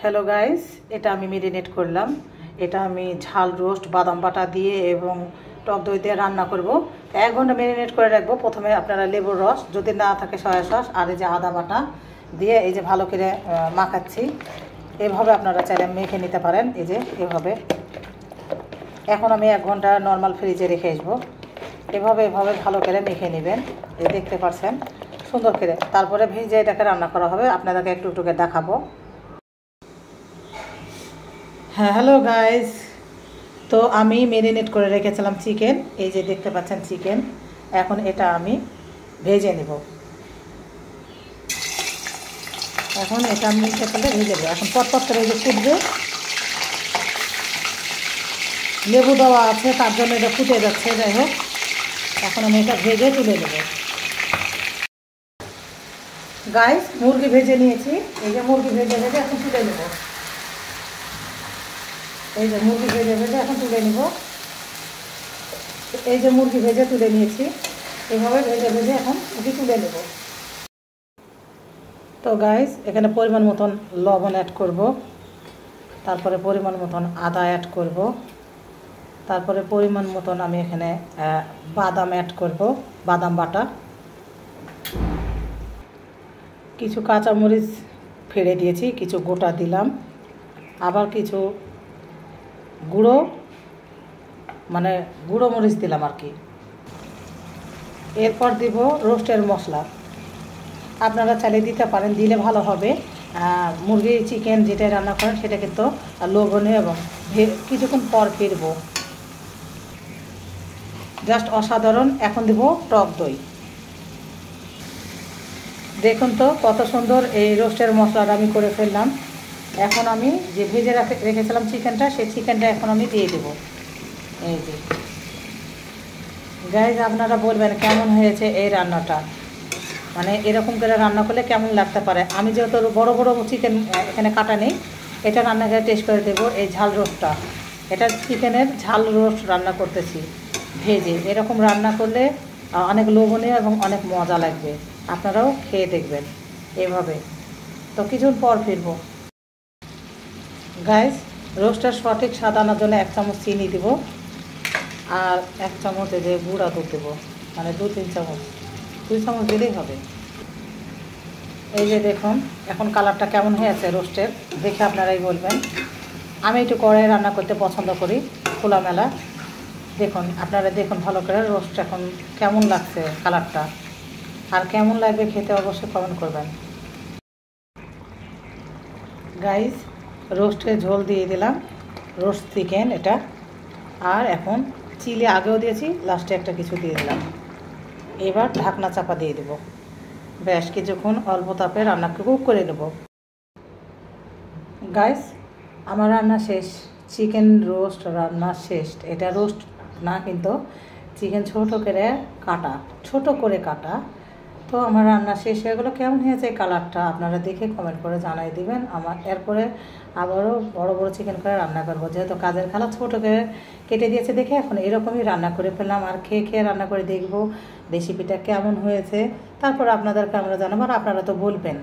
Hello guys, এটা আমি marinate করলাম। এটা আমি ঝাল রোস্ট বাদাম বাটা দিয়ে এবং টক দই দিয়ে রান্না করব। 1 ঘন্টা মেরিনেট করে রাখবো। প্রথমে আপনারা লেবুর রস, যদি না থাকে সয়া সস, আর এই যে আদা বাটা দিয়ে এই যে ভালো করে মাখাচ্ছি। এভাবে আপনারা চাইলে মেখে নিতে পারেন, এই যে এভাবে। এখন আমি 1 ঘন্টা নর্মাল ফ্রিজে রেখে আসবো। এভাবে ভালো করে মেখে নেবেন। এই দেখতে পাচ্ছেন সুন্দর করে। তারপরে ভেজে এটাকে রান্না করা হবে, আপনাদেরকে একটু করে দেখাবো। হ্যাঁ, হ্যালো গাইস, তো আমি মেরিনেট করে রেখেছিলাম চিকেন। এই যে দেখতে পাচ্ছেন চিকেন। এখন এটা আমি ভেজে নেব। এখন এটা আমি ভেজে দেবো। এখন পটপট করে এই যে ফুটবে, লেবু দেওয়া আছে তার জন্য এটা ফুটে যাচ্ছে। যাই হোক, এখন আমি এটা ভেজে তুলে নেব। গাইস, মুরগি ভেজে নিয়েছি। এই যে মুরগি ভেজে এখন তুলে নেব। এই যে মুরগি ভেজে এখন তুলে নিব। এই যে মুরগি ভেজে তুলে নিয়েছি। এইভাবে ভেজে এখন মুরগি তুলে নেব। তো গাইস, এখানে পরিমাণ মতন লবণ অ্যাড করব, তারপরে পরিমাণ মতন আদা অ্যাড করব, তারপরে পরিমাণ মতন আমি এখানে বাদাম অ্যাড করব, বাদাম বাটা। কিছু কাঁচামরিচ ফেড়ে দিয়েছি, কিছু গোটা দিলাম, আবার কিছু গুঁড়ো মরিচ দিলাম আর কি। এরপর দিব রোস্টের মশলা। আপনারা চাইলে দিতে পারেন, দিলে ভালো হবে। মুরগি চিকেন যেটা রান্না করেন সেটা কিন্তু লোভনীয় এবং কিছুক্ষণ পর ফিরবো, জাস্ট অসাধারণ। এখন দিব টক দই। দেখুন তো কত সুন্দর এই রোস্টের মশলাটা আমি করে ফেললাম। এখন আমি যে ভেজে রেখেছিলাম চিকেনটা, সেই চিকেনটা এখন আমি দিয়ে দেবো। এই যে গাইজ, আপনারা বলবেন কেমন হয়েছে এই রান্নাটা, মানে এরকম করে রান্না করলে কেমন লাগতে পারে। আমি যেহেতু বড় বড় চিকেন এখানে কাটা নেই, এটা রান্না করে টেস্ট করে দেবো। এই ঝাল রোস্টটা, এটা চিকেনের ঝাল রোস্ট রান্না করতেছি ভেজে। এরকম রান্না করলে অনেক লোভনীয় এবং অনেক মজা লাগবে। আপনারাও খেয়ে দেখবেন এভাবে। তো কিছুক্ষণ পর ফিরবো। গাইজ, রোস্টের সঠিক স্বাদ আনার জন্য 1 চামচ চিনি দিব, আর 1 চামচ এই যে গুঁড়া দুধ দেবো, মানে 2-3 চামচ, 2 চামচ দিলেই হবে। এই যে দেখুন এখন কালারটা কেমন হয়েছে রোস্টের, দেখে আপনারাই বলবেন। আমি একটু কড়াই রান্না করতে পছন্দ করি, খোলামেলা। দেখুন, আপনারা দেখুন ভালো করে রোস্ট এখন কেমন লাগছে কালারটা, আর কেমন লাগবে খেতে অবশ্যই কমেন্ট করবেন। গাইস, রোস্টের ঝোল দিয়ে দিলাম, রোস্ট চিকেন এটা। আর এখন চিলি আগেও দিয়েছি, লাস্টে একটা কিছু দিয়ে দিলাম। এবার ঢাকনা চাপা দিয়ে দেবো। বেশ কিছুক্ষণ অল্প তাপে রান্নাকে কুক করে নেব। গাইস, আমার রান্না শেষ, চিকেন রোস্ট রান্না শেষ। এটা রোস্ট না, কিন্তু চিকেন ছোট করে কাটা। তো আমার রান্না শেষ হয়ে গেলো। কেমন হয়েছে কালারটা আপনারা দেখে কমেন্ট করে জানাই দিবেন। আমার এরপরে আবারও বড় বড় চিকেন করে রান্না করবো, যেহেতু কাজের খালা ছোট করে কেটে দিয়েছে দেখে এখন এরকমই রান্না করে ফেললাম। আর খেয়ে রান্না করে দেখবো রেসিপিটা কেমন হয়েছে, তারপর আপনাদেরকে আমরা জানাবো। আর আপনারা তো বলবেন